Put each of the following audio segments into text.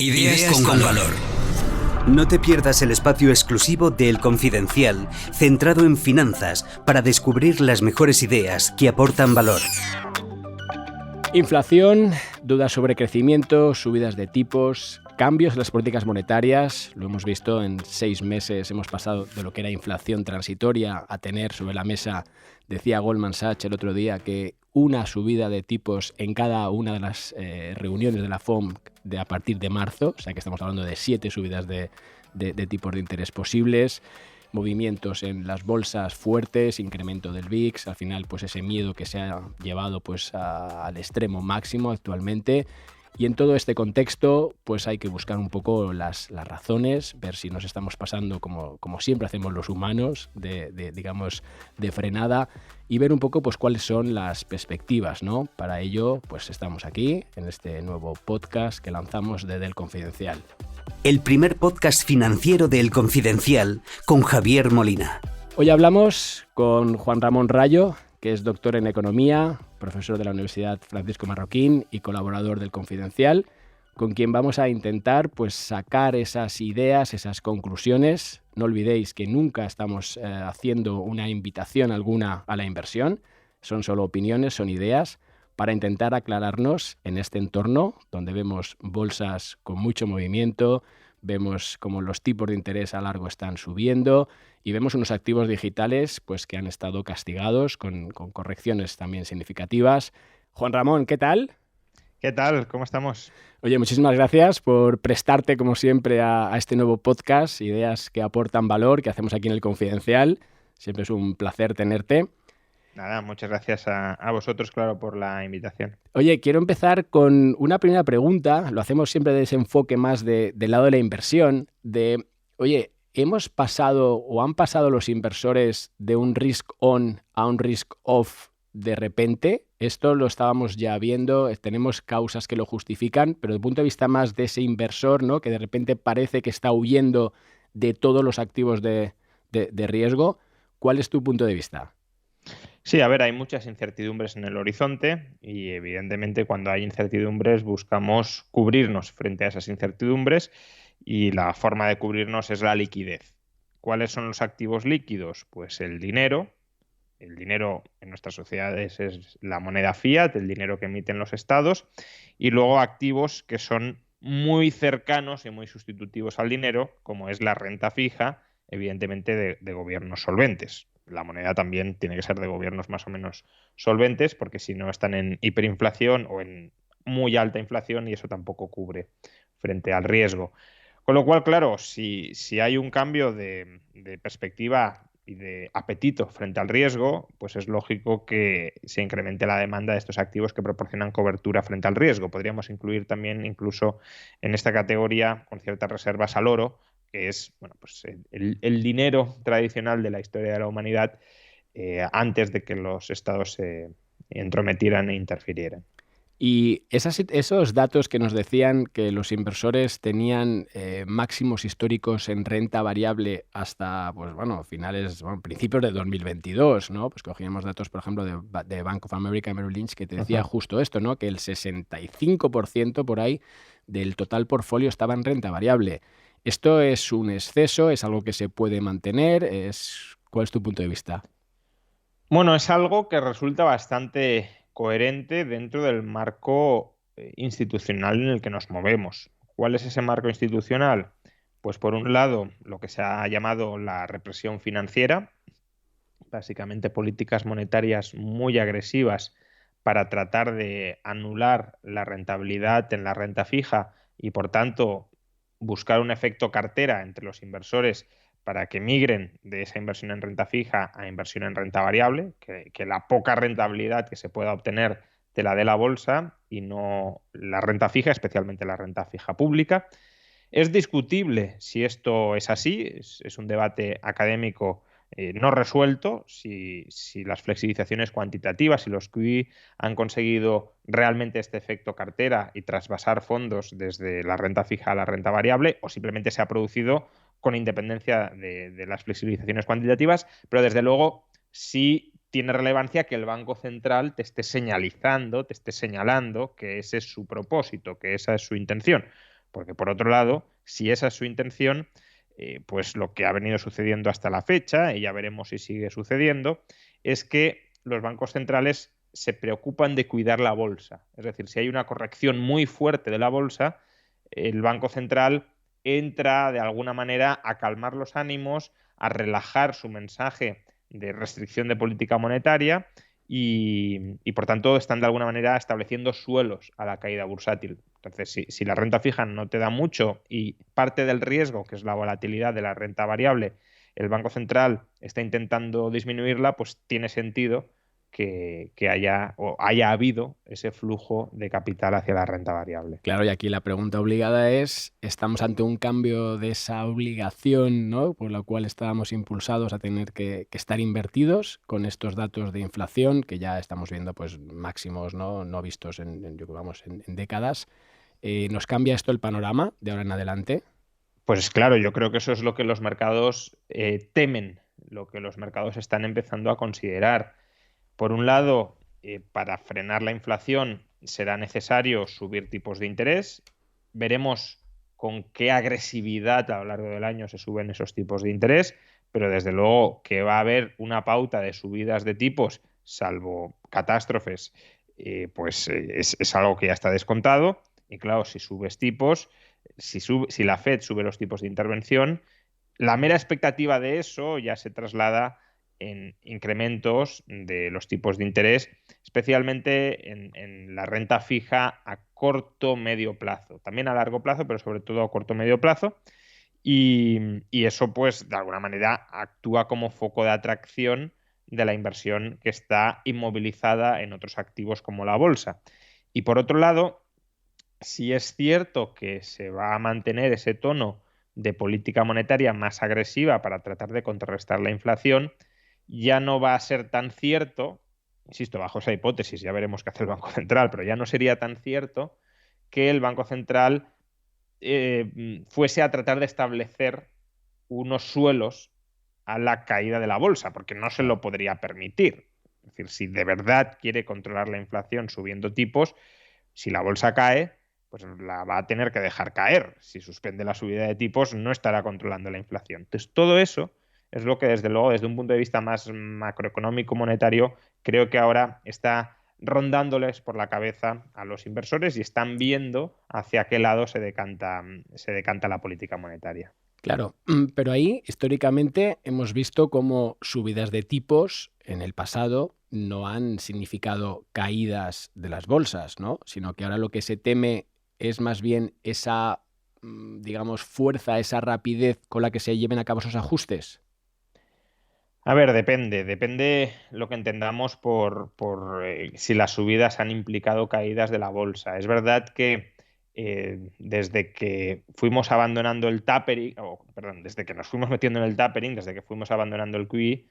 Ideas con valor. No te pierdas el espacio exclusivo de El Confidencial, centrado en finanzas, para descubrir las mejores ideas que aportan valor. Inflación, dudas sobre crecimiento, subidas de tipos, cambios en las políticas monetarias. Lo hemos visto en 6 meses, hemos pasado de lo que era inflación transitoria a tener sobre la mesa, decía Goldman Sachs el otro día, que una subida de tipos en cada una de las reuniones de la FOMC a partir de marzo, o sea que estamos hablando de 7 subidas de tipos de interés posibles. Movimientos en las bolsas fuertes, incremento del VIX, al final pues ese miedo que se ha llevado pues al extremo máximo actualmente. Y en todo este contexto pues hay que buscar un poco las razones, ver si nos estamos pasando como siempre hacemos los humanos digamos de frenada, y ver un poco pues cuáles son las perspectivas, ¿no? Para ello pues estamos aquí en este nuevo podcast que lanzamos desde El Confidencial. El primer podcast financiero de El Confidencial con Javier Molina. Hoy hablamos con Juan Ramón Rayo, que es doctor en Economía, profesor de la Universidad Francisco Marroquín y colaborador del Confidencial, con quien vamos a intentar pues sacar esas ideas, esas conclusiones. No olvidéis que nunca estamos haciendo una invitación alguna a la inversión, son solo opiniones, son ideas, para intentar aclararnos en este entorno donde vemos bolsas con mucho movimiento, vemos como los tipos de interés a largo están subiendo y vemos unos activos digitales pues que han estado castigados con correcciones también significativas. Juan Ramón, ¿qué tal? ¿Qué tal? ¿Cómo estamos? Oye, muchísimas gracias por prestarte, como siempre, a este nuevo podcast, ideas que aportan valor, que hacemos aquí en El Confidencial. Siempre es un placer tenerte. Nada, muchas gracias a vosotros, claro, por la invitación. Oye, quiero empezar con una primera pregunta. Lo hacemos siempre de ese enfoque más del lado de la inversión. Oye, ¿hemos pasado o han pasado los inversores de un risk on a un risk off de repente? Esto lo estábamos ya viendo, tenemos causas que lo justifican, pero desde el punto de vista más de ese inversor, ¿no? Que de repente parece que está huyendo de todos los activos de riesgo. ¿Cuál es tu punto de vista? Sí, a ver, hay muchas incertidumbres en el horizonte y evidentemente cuando hay incertidumbres buscamos cubrirnos frente a esas incertidumbres y la forma de cubrirnos es la liquidez. ¿Cuáles son los activos líquidos? Pues el dinero. El dinero en nuestras sociedades es la moneda fiat, el dinero que emiten los estados, y luego activos que son muy cercanos y muy sustitutivos al dinero, como es la renta fija, evidentemente de gobiernos solventes. La moneda también tiene que ser de gobiernos más o menos solventes, porque si no están en hiperinflación o en muy alta inflación y eso tampoco cubre frente al riesgo. Con lo cual, claro, si hay un cambio de perspectiva y de apetito frente al riesgo, pues es lógico que se incremente la demanda de estos activos que proporcionan cobertura frente al riesgo. Podríamos incluir también incluso en esta categoría con ciertas reservas al oro, que es bueno, pues el dinero tradicional de la historia de la humanidad antes de que los estados se entrometieran e interfirieran. Y esos datos que nos decían que los inversores tenían máximos históricos en renta variable hasta pues principios de 2022, ¿no? Pues cogíamos datos, por ejemplo, de Bank of America y Merrill Lynch que te decía justo esto, ¿no? Que el 65% por ahí del total portfolio estaba en renta variable. ¿Esto es un exceso? ¿Es algo que se puede mantener? ¿Cuál es tu punto de vista? Bueno, es algo que resulta bastante coherente dentro del marco institucional en el que nos movemos. ¿Cuál es ese marco institucional? Pues por un lado, lo que se ha llamado la represión financiera, básicamente políticas monetarias muy agresivas para tratar de anular la rentabilidad en la renta fija y por tanto buscar un efecto cartera entre los inversores para que migren de esa inversión en renta fija a inversión en renta variable, que la poca rentabilidad que se pueda obtener te la dé la bolsa y no la renta fija, especialmente la renta fija pública. Es discutible si esto es así, es un debate académico no resuelto, si las flexibilizaciones cuantitativas, si los QE han conseguido realmente este efecto cartera y trasvasar fondos desde la renta fija a la renta variable, o simplemente se ha producido con independencia de las flexibilizaciones cuantitativas, pero desde luego sí tiene relevancia que el Banco Central te esté señalando que ese es su propósito, que esa es su intención. Porque por otro lado, si esa es su intención, pues lo que ha venido sucediendo hasta la fecha, y ya veremos si sigue sucediendo, es que los bancos centrales se preocupan de cuidar la bolsa. Es decir, si hay una corrección muy fuerte de la bolsa, el Banco Central entra de alguna manera a calmar los ánimos, a relajar su mensaje de restricción de política monetaria y por tanto están de alguna manera estableciendo suelos a la caída bursátil. Entonces, si la renta fija no te da mucho y parte del riesgo, que es la volatilidad de la renta variable, el Banco Central está intentando disminuirla, pues tiene sentido que haya habido ese flujo de capital hacia la renta variable. Claro, y aquí la pregunta obligada es, ¿estamos ante un cambio de esa obligación, ¿no?, por la cual estábamos impulsados a tener que estar invertidos con estos datos de inflación que ya estamos viendo, pues máximos no vistos en décadas? ¿Nos cambia esto el panorama de ahora en adelante? Pues claro, yo creo que eso es lo que los mercados temen, lo que los mercados están empezando a considerar. Por un lado, para frenar la inflación será necesario subir tipos de interés. Veremos con qué agresividad a lo largo del año se suben esos tipos de interés, pero desde luego que va a haber una pauta de subidas de tipos, salvo catástrofes, es algo que ya está descontado. Y claro, si subes tipos, si la Fed sube los tipos de intervención, la mera expectativa de eso ya se traslada en incrementos de los tipos de interés, especialmente en la renta fija a corto medio plazo, también a largo plazo, pero sobre todo a corto medio plazo. Y eso, pues, de alguna manera actúa como foco de atracción de la inversión que está inmovilizada en otros activos como la bolsa. Y por otro lado, si es cierto que se va a mantener ese tono de política monetaria más agresiva para tratar de contrarrestar la inflación, ya no va a ser tan cierto, insisto, bajo esa hipótesis, ya veremos qué hace el Banco Central, pero ya no sería tan cierto que el Banco Central fuese a tratar de establecer unos suelos a la caída de la bolsa, porque no se lo podría permitir. Es decir, si de verdad quiere controlar la inflación subiendo tipos, si la bolsa cae, pues la va a tener que dejar caer. Si suspende la subida de tipos, no estará controlando la inflación. Entonces, todo eso es lo que, desde luego, desde un punto de vista más macroeconómico, monetario, creo que ahora está rondándoles por la cabeza a los inversores y están viendo hacia qué lado se decanta la política monetaria. Claro, pero ahí históricamente hemos visto cómo subidas de tipos en el pasado no han significado caídas de las bolsas, ¿no?, sino que ahora lo que se teme es más bien esa, digamos, fuerza, esa rapidez con la que se lleven a cabo esos ajustes. A ver, depende lo que entendamos por si las subidas han implicado caídas de la bolsa. Es verdad que desde que fuimos abandonando el tapering, perdón, desde que nos fuimos metiendo en el tapering, desde que fuimos abandonando el QE,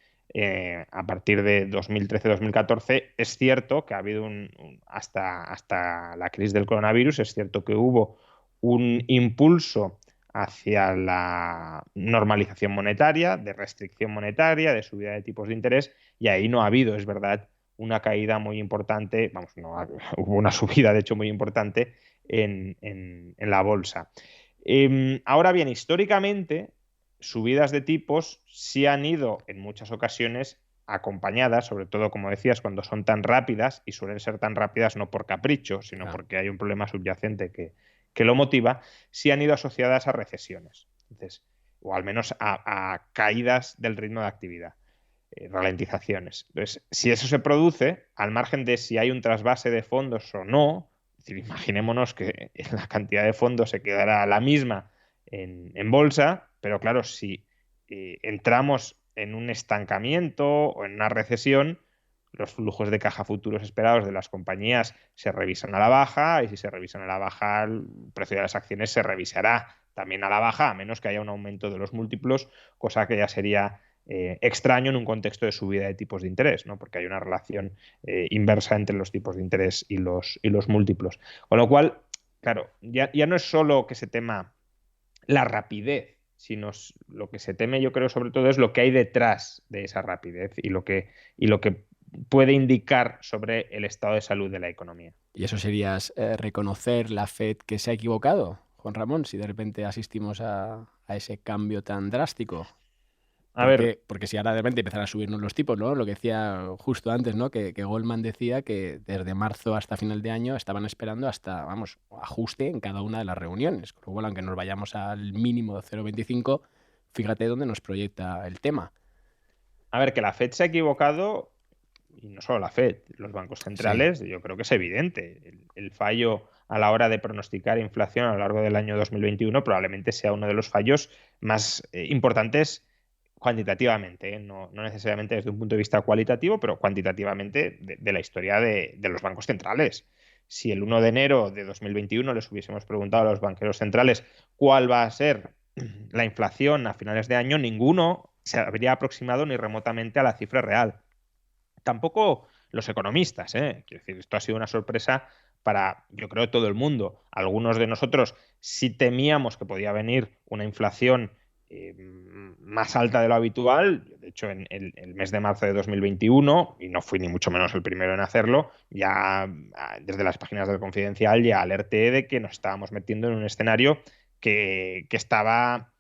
a partir de 2013-2014, es cierto que ha habido hasta la crisis del coronavirus, es cierto que hubo un impulso hacia la normalización monetaria, de restricción monetaria, de subida de tipos de interés, y ahí no ha habido, es verdad, una caída muy importante, vamos, no hubo una subida, de hecho, muy importante en la bolsa. Ahora bien, históricamente, subidas de tipos sí han ido en muchas ocasiones acompañadas, sobre todo, como decías, cuando son tan rápidas, y suelen ser tan rápidas no por capricho, sino porque hay un problema subyacente que lo motiva, sí han ido asociadas a recesiones. Entonces, o al menos a caídas del ritmo de actividad, ralentizaciones. Entonces, si eso se produce, al margen de si hay un trasvase de fondos o no, es decir, imaginémonos que la cantidad de fondos se quedará la misma en bolsa, pero claro, si entramos en un estancamiento o en una recesión, los flujos de caja futuros esperados de las compañías se revisan a la baja, y si se revisan a la baja, el precio de las acciones se revisará también a la baja, a menos que haya un aumento de los múltiplos, cosa que ya sería extraño en un contexto de subida de tipos de interés, ¿no?, porque hay una relación inversa entre los tipos de interés y los múltiplos. Con lo cual, claro, ya no es solo que se tema la rapidez, sino lo que se teme, yo creo, sobre todo, es lo que hay detrás de esa rapidez y lo que puede indicar sobre el estado de salud de la economía. ¿Y eso sería reconocer la Fed que se ha equivocado, Juan Ramón, si de repente asistimos a ese cambio tan drástico? A ver, Porque si ahora de repente empiezan a subirnos los tipos, ¿no? Lo que decía justo antes, ¿no? Que Goldman decía que desde marzo hasta final de año estaban esperando hasta, vamos, ajuste en cada una de las reuniones. Con lo cual, aunque nos vayamos al mínimo de 0,25, fíjate dónde nos proyecta el tema. a ver, que la Fed se ha equivocado, y no solo la Fed, los bancos Sí. centrales, yo creo que es evidente. El fallo a la hora de pronosticar inflación a lo largo del año 2021 probablemente sea uno de los fallos más importantes cuantitativamente, ¿eh? No necesariamente desde un punto de vista cualitativo, pero cuantitativamente de la historia de los bancos centrales. Si el 1 de enero de 2021 les hubiésemos preguntado a los banqueros centrales cuál va a ser la inflación a finales de año, ninguno se habría aproximado ni remotamente a la cifra real. Tampoco los economistas, ¿eh? Quiero decir, esto ha sido una sorpresa para, yo creo, todo el mundo. Algunos de nosotros sí temíamos que podía venir una inflación más alta de lo habitual. De hecho, en el mes de marzo de 2021, y no fui ni mucho menos el primero en hacerlo, ya desde las páginas del Confidencial ya alerté de que nos estábamos metiendo en un escenario que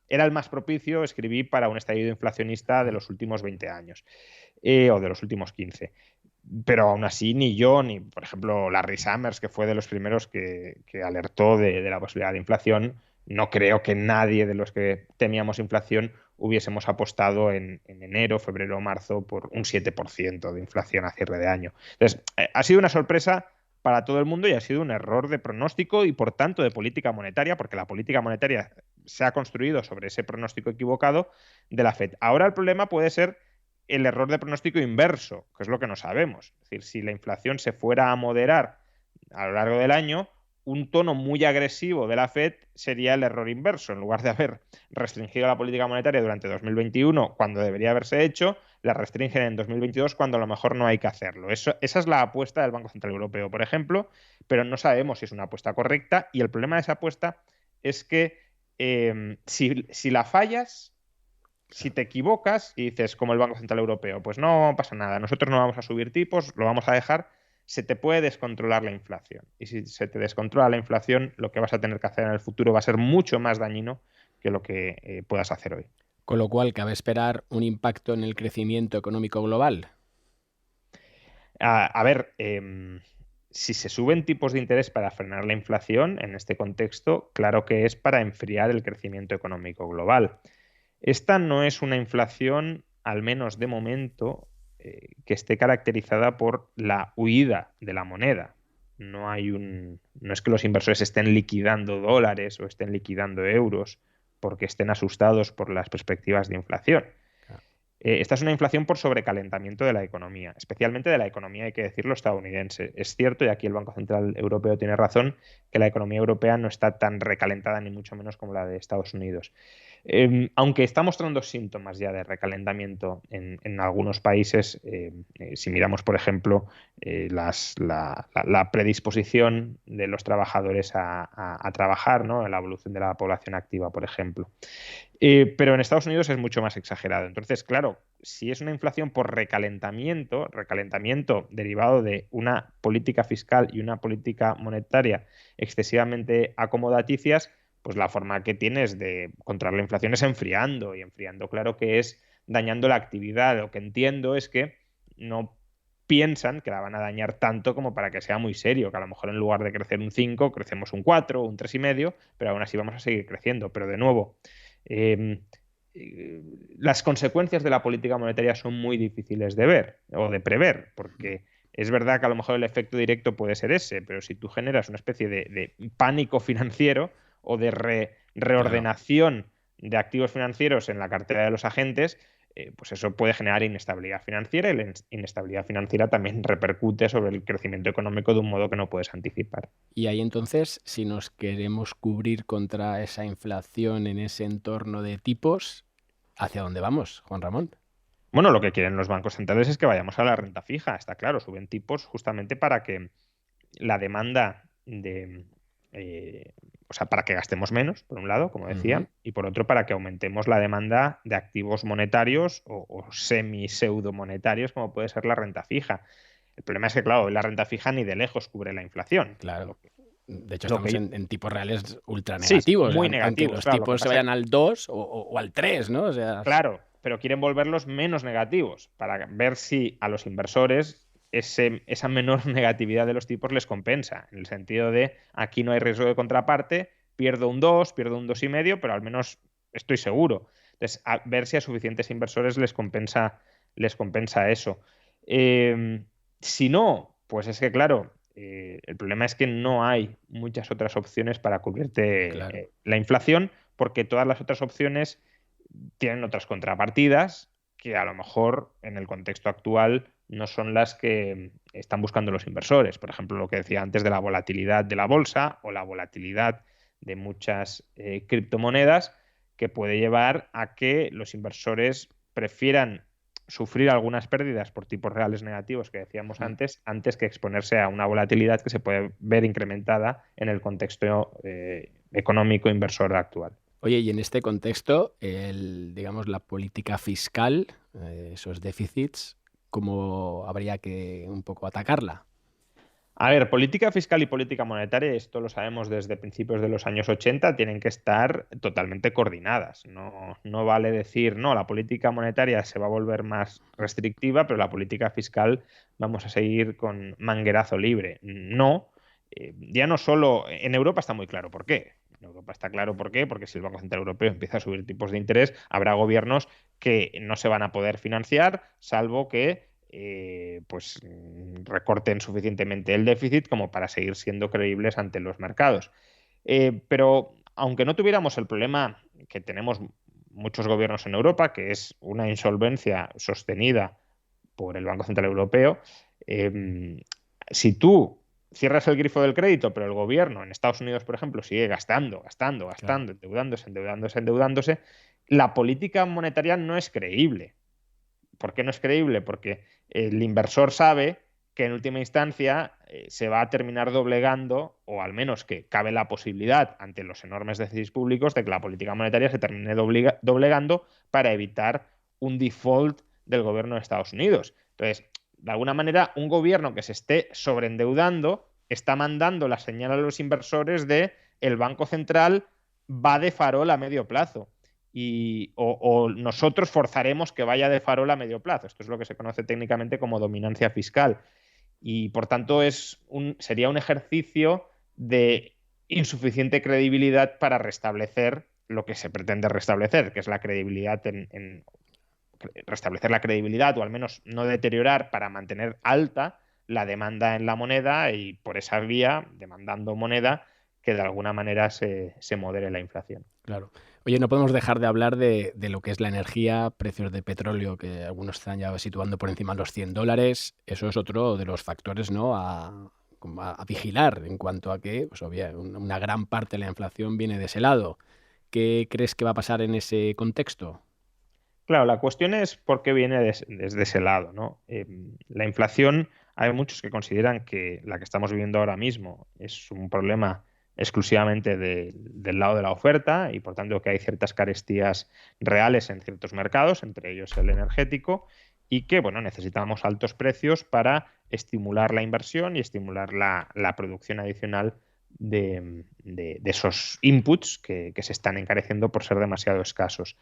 era el más propicio, escribí, para un estallido inflacionista de los últimos 20 años o de los últimos 15. Pero aún así, ni yo, ni, por ejemplo, Larry Summers, que fue de los primeros que alertó de la posibilidad de inflación, no creo que nadie de los que temíamos inflación hubiésemos apostado en enero, febrero o marzo por un 7% de inflación a cierre de año. Entonces, ha sido una sorpresa para todo el mundo y ha sido un error de pronóstico y, por tanto, de política monetaria, porque la política monetaria se ha construido sobre ese pronóstico equivocado de la Fed. Ahora el problema puede ser el error de pronóstico inverso, que es lo que no sabemos. Es decir, si la inflación se fuera a moderar a lo largo del año, un tono muy agresivo de la Fed sería el error inverso. En lugar de haber restringido la política monetaria durante 2021 cuando debería haberse hecho, la restringen en 2022 cuando a lo mejor no hay que hacerlo. Esa es la apuesta del Banco Central Europeo, por ejemplo, pero no sabemos si es una apuesta correcta y el problema de esa apuesta es que si la fallas, si te equivocas y dices, como el Banco Central Europeo, pues no pasa nada, nosotros no vamos a subir tipos, lo vamos a dejar, se te puede descontrolar la inflación. Y si se te descontrola la inflación, lo que vas a tener que hacer en el futuro va a ser mucho más dañino que lo que puedas hacer hoy. Con lo cual, cabe esperar un impacto en el crecimiento económico global. A ver, si se suben tipos de interés para frenar la inflación, en este contexto, claro que es para enfriar el crecimiento económico global. Esta no es una inflación, al menos de momento, que esté caracterizada por la huida de la moneda. No es que los inversores estén liquidando dólares o estén liquidando euros porque estén asustados por las perspectivas de inflación. Esta es una inflación por sobrecalentamiento de la economía, especialmente de la economía, hay que decirlo, estadounidense. Es cierto, y aquí el Banco Central Europeo tiene razón, que la economía europea no está tan recalentada ni mucho menos como la de Estados Unidos. Aunque está mostrando síntomas ya de recalentamiento en algunos países, si miramos, por ejemplo, la predisposición de los trabajadores a trabajar, ¿no? La evolución de la población activa, por ejemplo. Pero en Estados Unidos es mucho más exagerado. Entonces, claro, si es una inflación por recalentamiento derivado de una política fiscal y una política monetaria excesivamente acomodaticias, pues la forma que tienes de controlar la inflación es enfriando, y enfriando, claro que es dañando la actividad. Lo que entiendo es que no piensan que la van a dañar tanto como para que sea muy serio, que a lo mejor en lugar de crecer un 5, crecemos un 4 o un 3,5, pero aún así vamos a seguir creciendo. Pero de nuevo, las consecuencias de la política monetaria son muy difíciles de ver o de prever, porque es verdad que a lo mejor el efecto directo puede ser ese, pero si tú generas una especie de pánico financiero o de reordenación de activos financieros en la cartera de los agentes, pues eso puede generar inestabilidad financiera, y la inestabilidad financiera también repercute sobre el crecimiento económico de un modo que no puedes anticipar. Y ahí entonces, si nos queremos cubrir contra esa inflación en ese entorno de tipos, ¿hacia dónde vamos, Juan Ramón? Bueno, lo que quieren los bancos centrales es que vayamos a la renta fija, está claro, suben tipos justamente para que la demanda o sea, para que gastemos menos, por un lado, como decía, y por otro, para que aumentemos la demanda de activos monetarios o semi-pseudo monetarios, como puede ser la renta fija. El problema es que, claro, la renta fija ni de lejos cubre la inflación. Claro. De hecho, Lo estamos que- en tipos reales ultra Sí, negativos. muy Aunque negativos, los claro, lo que tipos se pasa vayan al 2 o al 3, ¿no? O sea, Claro, pero quieren volverlos menos negativos para ver si a los inversores esa menor negatividad de los tipos les compensa, en el sentido de aquí no hay riesgo de contraparte, pierdo un 2, pierdo un 2,5, pero al menos estoy seguro. Entonces, a ver si a suficientes inversores les compensa eso. Eh, si no, pues es que claro, el problema es que no hay muchas otras opciones para cubrirte claro. la inflación, porque todas las otras opciones tienen otras contrapartidas que a lo mejor en el contexto actual no son las que están buscando los inversores. Por ejemplo, lo que decía antes de la volatilidad de la bolsa o la volatilidad de muchas criptomonedas, que puede llevar a que los inversores prefieran sufrir algunas pérdidas por tipos reales negativos que decíamos antes que exponerse a una volatilidad que se puede ver incrementada en el contexto económico inversor actual. Oye, y en este contexto, digamos, la política fiscal, esos déficits, ¿cómo habría que un poco atacarla? A ver, política fiscal y política monetaria, esto lo sabemos desde principios de los años 80, tienen que estar totalmente coordinadas. No vale decir, no, la política monetaria se va a volver más restrictiva, pero la política fiscal vamos a seguir con manguerazo libre. No, ya no solo, en Europa está muy claro por qué. En Europa está claro por qué, porque si el Banco Central Europeo empieza a subir tipos de interés, habrá gobiernos que no se van a poder financiar, salvo que pues recorten suficientemente el déficit como para seguir siendo creíbles ante los mercados. Pero aunque no tuviéramos el problema que tenemos muchos gobiernos en Europa, que es una insolvencia sostenida por el Banco Central Europeo, si tú cierras el grifo del crédito, pero el gobierno en Estados Unidos, por ejemplo, sigue gastando, Claro. endeudándose, la política monetaria no es creíble. ¿Por qué no es creíble? Porque el inversor sabe que en última instancia se va a terminar doblegando, o al menos que cabe la posibilidad ante los enormes déficits públicos de que la política monetaria se termine doblegando para evitar un default del gobierno de Estados Unidos. Entonces, de alguna manera, un gobierno que se esté sobreendeudando está mandando la señal a los inversores de el Banco Central va de farol a medio plazo o nosotros forzaremos que vaya de farol a medio plazo. Esto es lo que se conoce técnicamente como dominancia fiscal. Y por tanto sería un ejercicio de insuficiente credibilidad para restablecer lo que se pretende restablecer, que es la credibilidad restablecer la credibilidad o al menos no deteriorar para mantener alta la demanda en la moneda y por esa vía, demandando moneda, que de alguna manera se modere la inflación. Claro. Oye, no podemos dejar de hablar de lo que es la energía, precios de petróleo, que algunos están ya situando por encima de los $100. Eso es otro de los factores, ¿no?, a vigilar en cuanto a que, pues, una gran parte de la inflación viene de ese lado. ¿Qué crees que va a pasar en ese contexto? Claro, la cuestión es por qué viene desde ese lado, ¿no? La inflación, hay muchos que consideran que la que estamos viviendo ahora mismo es un problema exclusivamente del lado de la oferta y por tanto que hay ciertas carestías reales en ciertos mercados, entre ellos el energético, y que bueno, necesitamos altos precios para estimular la inversión y estimular la producción adicional de esos inputs que se están encareciendo por ser demasiado escasos.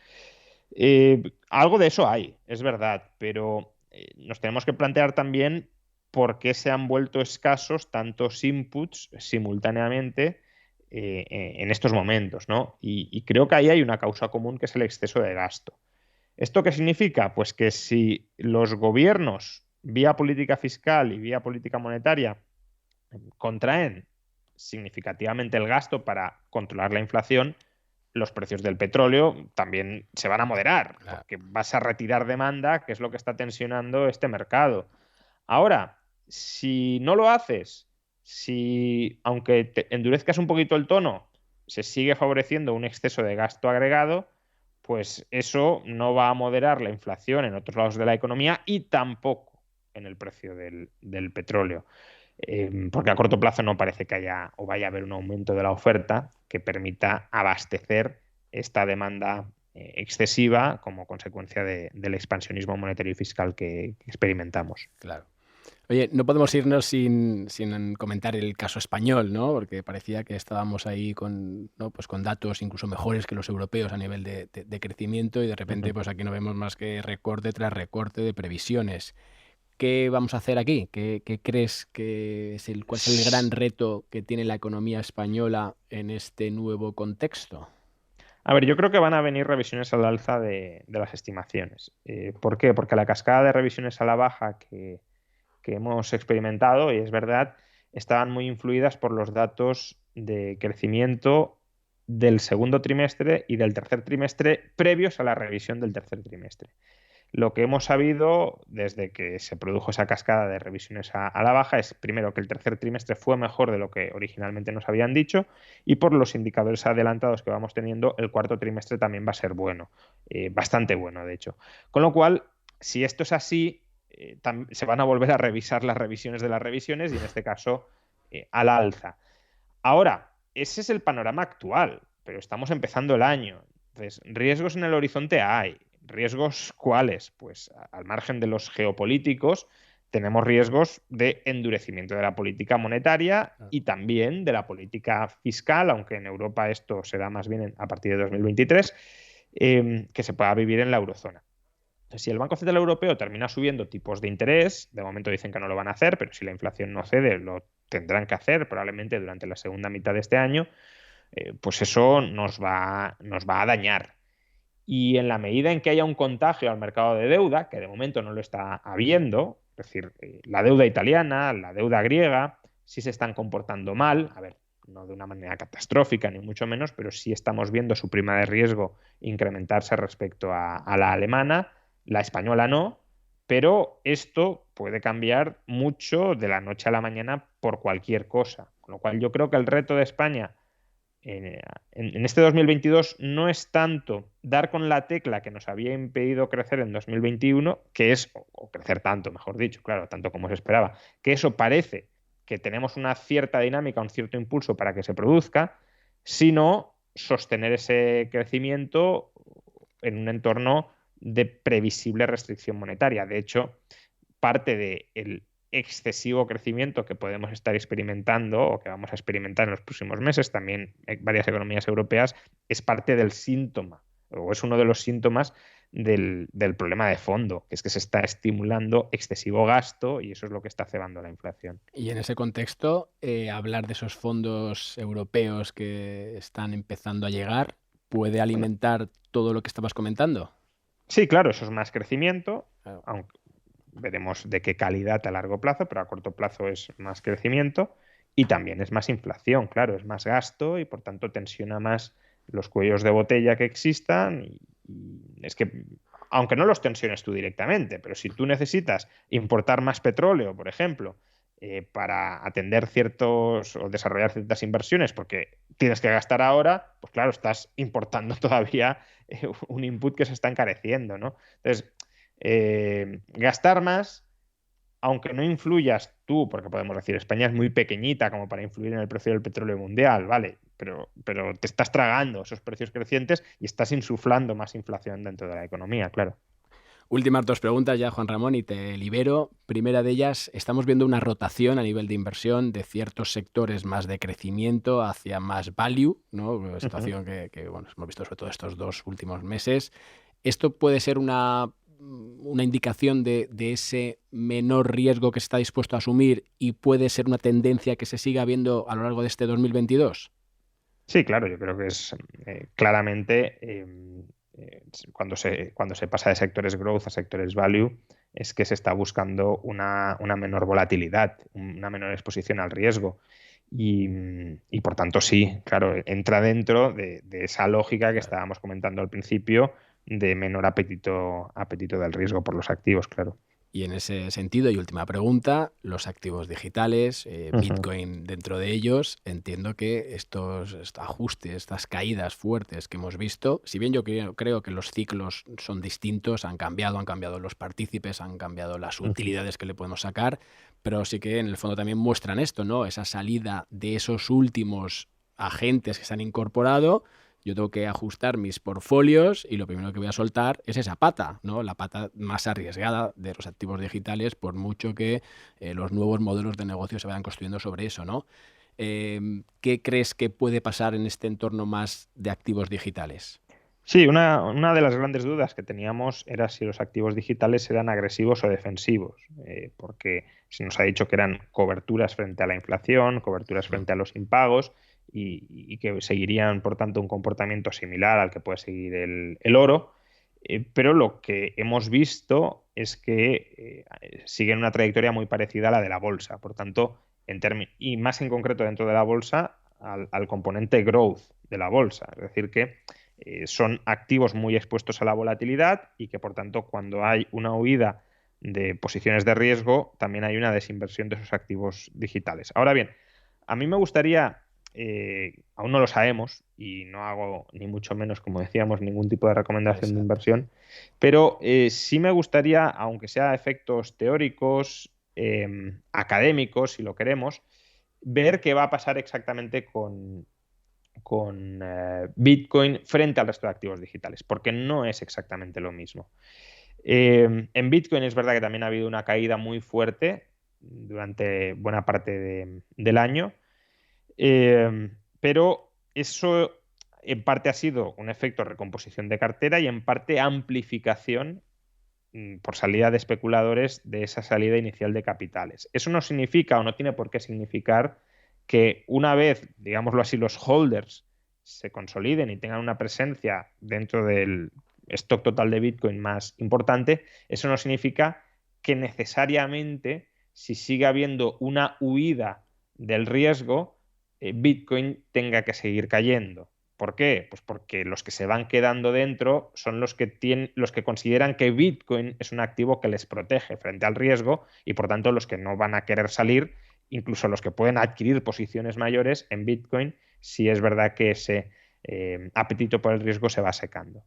Algo de eso hay, es verdad, pero nos tenemos que plantear también por qué se han vuelto escasos tantos inputs simultáneamente en estos momentos, ¿no? Y creo que ahí hay una causa común que es el exceso de gasto. ¿Esto qué significa? Pues que si los gobiernos, vía política fiscal y vía política monetaria, contraen significativamente el gasto para controlar la inflación, los precios del petróleo también se van a moderar, Claro. porque vas a retirar demanda, que es lo que está tensionando este mercado. Ahora, si no lo haces, si aunque te endurezcas un poquito el tono, se sigue favoreciendo un exceso de gasto agregado, pues eso no va a moderar la inflación en otros lados de la economía y tampoco en el precio del petróleo. Porque a corto plazo no parece que haya o vaya a haber un aumento de la oferta que permita abastecer esta demanda excesiva como consecuencia del expansionismo monetario y fiscal que experimentamos. Claro. Oye, no podemos irnos sin comentar el caso español, ¿no? Porque parecía que estábamos ahí con, ¿no? Pues con datos incluso mejores que los europeos a nivel de crecimiento y de repente pues aquí no vemos más que recorte tras recorte de previsiones. ¿Qué vamos a hacer aquí? ¿Qué crees que es cuál es el gran reto que tiene la economía española en este nuevo contexto? A ver, yo creo que van a venir revisiones al alza de las estimaciones. ¿Por qué? Porque la cascada de revisiones a la baja que hemos experimentado, y es verdad, estaban muy influidas por los datos de crecimiento del segundo trimestre y del tercer trimestre previos a la revisión del tercer trimestre. Lo que hemos sabido desde que se produjo esa cascada de revisiones a la baja es, primero, que el tercer trimestre fue mejor de lo que originalmente nos habían dicho, y por los indicadores adelantados que vamos teniendo, el cuarto trimestre también va a ser bueno, bastante bueno, de hecho. Con lo cual, si esto es así, se van a volver a revisar las revisiones de las revisiones y en este caso a la alza. Ahora, ese es el panorama actual, pero estamos empezando el año. Entonces, riesgos en el horizonte hay. ¿Riesgos cuáles? Pues al margen de los geopolíticos, tenemos riesgos de endurecimiento de la política monetaria y también de la política fiscal, aunque en Europa esto se da más bien a partir de 2023, que se pueda vivir en la eurozona. Si el Banco Central Europeo termina subiendo tipos de interés, de momento dicen que no lo van a hacer, pero si la inflación no cede, lo tendrán que hacer probablemente durante la segunda mitad de este año, pues eso nos va a dañar. Y en la medida en que haya un contagio al mercado de deuda, que de momento no lo está habiendo, es decir, la deuda italiana, la deuda griega, sí se están comportando mal, a ver, no de una manera catastrófica ni mucho menos, pero sí estamos viendo su prima de riesgo incrementarse respecto a la alemana, la española no, pero esto puede cambiar mucho de la noche a la mañana por cualquier cosa. Con lo cual yo creo que el reto de España en este 2022 no es tanto dar con la tecla que nos había impedido crecer en 2021, que es, o crecer tanto, mejor dicho, claro, tanto como se esperaba, que eso parece que tenemos una cierta dinámica, un cierto impulso para que se produzca, sino sostener ese crecimiento en un entorno de previsible restricción monetaria. De hecho, parte del excesivo crecimiento que podemos estar experimentando o que vamos a experimentar en los próximos meses, también en varias economías europeas, es parte del síntoma o es uno de los síntomas del problema de fondo, que es que se está estimulando excesivo gasto y eso es lo que está cebando la inflación. Y en ese contexto, hablar de esos fondos europeos que están empezando a llegar, ¿puede alimentar todo lo que estabas comentando? Sí, claro, eso es más crecimiento, Claro. aunque veremos de qué calidad a largo plazo, pero a corto plazo es más crecimiento y también es más inflación, claro, es más gasto y por tanto tensiona más los cuellos de botella que existan y es que, aunque no los tensiones tú directamente, pero si tú necesitas importar más petróleo, por ejemplo, para atender ciertos o desarrollar ciertas inversiones porque tienes que gastar ahora, pues claro, estás importando todavía un input que se está encareciendo, ¿no? Entonces, gastar más, aunque no influyas tú, porque podemos decir, España es muy pequeñita como para influir en el precio del petróleo mundial, ¿vale? Pero te estás tragando esos precios crecientes y estás insuflando más inflación dentro de la economía, claro. Últimas dos preguntas ya, Juan Ramón, y te libero. Primera de ellas, estamos viendo una rotación a nivel de inversión de ciertos sectores más de crecimiento hacia más value, ¿no? Una situación que bueno, hemos visto sobre todo estos 2 últimos meses. ¿Esto puede ser una indicación de ese menor riesgo que se está dispuesto a asumir y puede ser una tendencia que se siga viendo a lo largo de este 2022? Sí, claro, yo creo que es claramente cuando se pasa de sectores growth a sectores value, es que se está buscando una menor volatilidad, una menor exposición al riesgo. Y por tanto, sí, claro, entra dentro de esa lógica que estábamos comentando al principio de menor apetito del riesgo por los activos, claro. Y en ese sentido, y última pregunta, los activos digitales, Ujú. Bitcoin dentro de ellos, entiendo que estos ajustes, estas caídas fuertes que hemos visto, si bien yo creo que los ciclos son distintos, han cambiado los partícipes, han cambiado las utilidades que le podemos sacar, pero sí que en el fondo también muestran esto, ¿no? Esa salida de esos últimos agentes que se han incorporado yo tengo que ajustar mis portfolios y lo primero que voy a soltar es esa pata, ¿no? La pata más arriesgada de los activos digitales, por mucho que los nuevos modelos de negocio se vayan construyendo sobre eso, ¿no? ¿Qué crees que puede pasar en este entorno más de activos digitales? Sí, una de las grandes dudas que teníamos era si los activos digitales eran agresivos o defensivos, porque se nos ha dicho que eran coberturas frente a la inflación, coberturas frente a los impagos y que seguirían, por tanto, un comportamiento similar al que puede seguir el oro, pero lo que hemos visto es que siguen una trayectoria muy parecida a la de la bolsa, por tanto, y más en concreto dentro de la bolsa, al componente growth de la bolsa, es decir, que son activos muy expuestos a la volatilidad y que, por tanto, cuando hay una huida de posiciones de riesgo, también hay una desinversión de esos activos digitales. Ahora bien, a mí me gustaría, aún no lo sabemos y no hago ni mucho menos, como decíamos, ningún tipo de recomendación de inversión, pero sí me gustaría, aunque sea efectos teóricos, académicos, si lo queremos, ver qué va a pasar exactamente con Bitcoin frente al resto de activos digitales, porque no es exactamente lo mismo. En Bitcoin es verdad que también ha habido una caída muy fuerte durante buena parte del año, pero eso en parte ha sido un efecto de recomposición de cartera y en parte amplificación por salida de especuladores de esa salida inicial de capitales. Eso no significa o no tiene por qué significar que una vez, digámoslo así, los holders se consoliden y tengan una presencia dentro del stock total de Bitcoin más importante, eso no significa que necesariamente, si sigue habiendo una huida del riesgo, Bitcoin tenga que seguir cayendo. ¿Por qué? Pues porque los que se van quedando dentro son los que consideran que Bitcoin es un activo que les protege frente al riesgo y, por tanto, los que no van a querer salir, incluso los que pueden adquirir posiciones mayores en Bitcoin, si es verdad que ese apetito por el riesgo se va secando.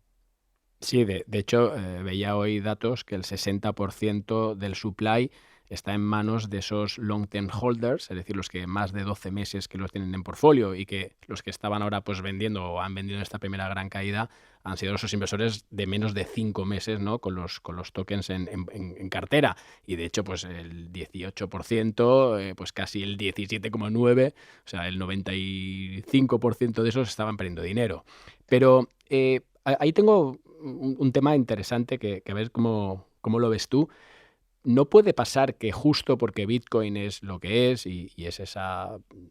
Sí, de hecho, veía hoy datos que el 60% del supply está en manos de esos long-term holders, es decir, los que más de 12 meses que los tienen en portfolio y que los que estaban ahora pues vendiendo o han vendido en esta primera gran caída han sido esos inversores de menos de 5 meses, ¿no? con los tokens en cartera. Y de hecho, pues el 18%, pues casi el 17,9%, o sea, el 95% de esos estaban perdiendo dinero. Pero ahí tengo un tema interesante que a ver cómo lo ves tú. No puede pasar que justo porque Bitcoin es lo que es y es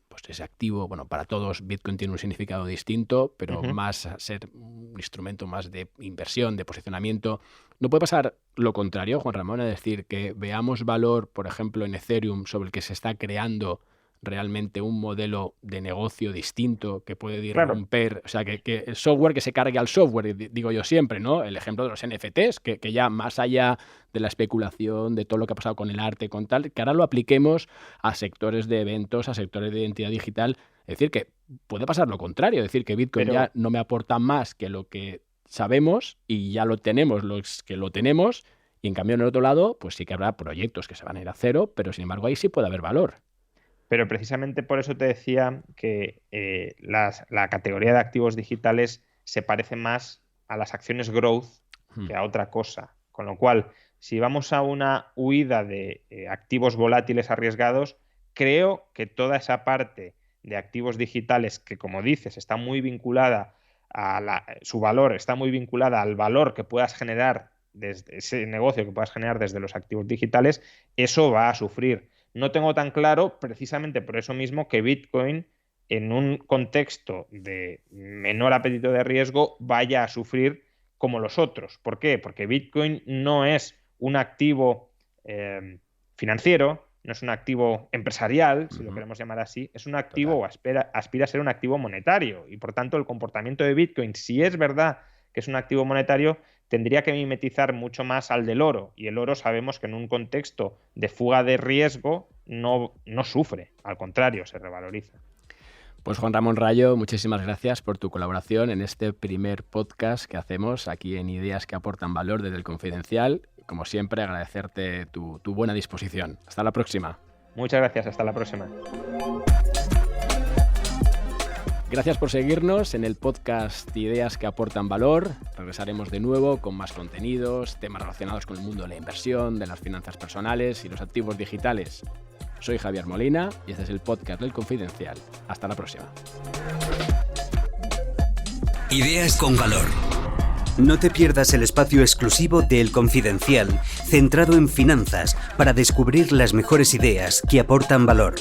pues ese activo, bueno, para todos Bitcoin tiene un significado distinto, pero más a ser un instrumento más de inversión, de posicionamiento. ¿No puede pasar lo contrario, Juan Ramón? Es decir, que veamos valor, por ejemplo, en Ethereum sobre el que se está creando realmente un modelo de negocio distinto que puede irromper, o sea, que el software que se cargue al software, digo yo siempre, ¿no? El ejemplo de los NFTs, que ya más allá de la especulación, de todo lo que ha pasado con el arte, con tal, que ahora lo apliquemos a sectores de eventos, a sectores de identidad digital. Es decir, que puede pasar lo contrario, es decir, que Bitcoin ya no me aporta más que lo que sabemos y ya lo tenemos, los que lo tenemos, y en cambio en el otro lado, pues sí que habrá proyectos que se van a ir a cero, pero sin embargo ahí sí puede haber valor. Pero precisamente por eso te decía que la categoría de activos digitales se parece más a las acciones growth que a otra cosa. Con lo cual, si vamos a una huida de activos volátiles arriesgados, creo que toda esa parte de activos digitales que, como dices, está muy vinculada su valor, está muy vinculada al valor que puedas generar desde ese negocio que puedas generar desde los activos digitales, eso va a sufrir. No tengo tan claro, precisamente por eso mismo, que Bitcoin, en un contexto de menor apetito de riesgo, vaya a sufrir como los otros. ¿Por qué? Porque Bitcoin no es un activo financiero, no es un activo empresarial, si lo queremos llamar así, es un activo o aspira a ser un activo monetario. Y por tanto, el comportamiento de Bitcoin, si es verdad que es un activo monetario, tendría que mimetizar mucho más al del oro. Y el oro sabemos que en un contexto de fuga de riesgo no sufre, al contrario, se revaloriza. Pues Juan Ramón Rayo, muchísimas gracias por tu colaboración en este primer podcast que hacemos aquí en Ideas que aportan valor desde El Confidencial. Como siempre, agradecerte tu buena disposición. Hasta la próxima. Muchas gracias, hasta la próxima. Gracias por seguirnos en el podcast Ideas que aportan valor. Regresaremos de nuevo con más contenidos, temas relacionados con el mundo de la inversión, de las finanzas personales y los activos digitales. Soy Javier Molina y este es el podcast del Confidencial. Hasta la próxima. Ideas con valor. No te pierdas el espacio exclusivo de El Confidencial, centrado en finanzas, para descubrir las mejores ideas que aportan valor.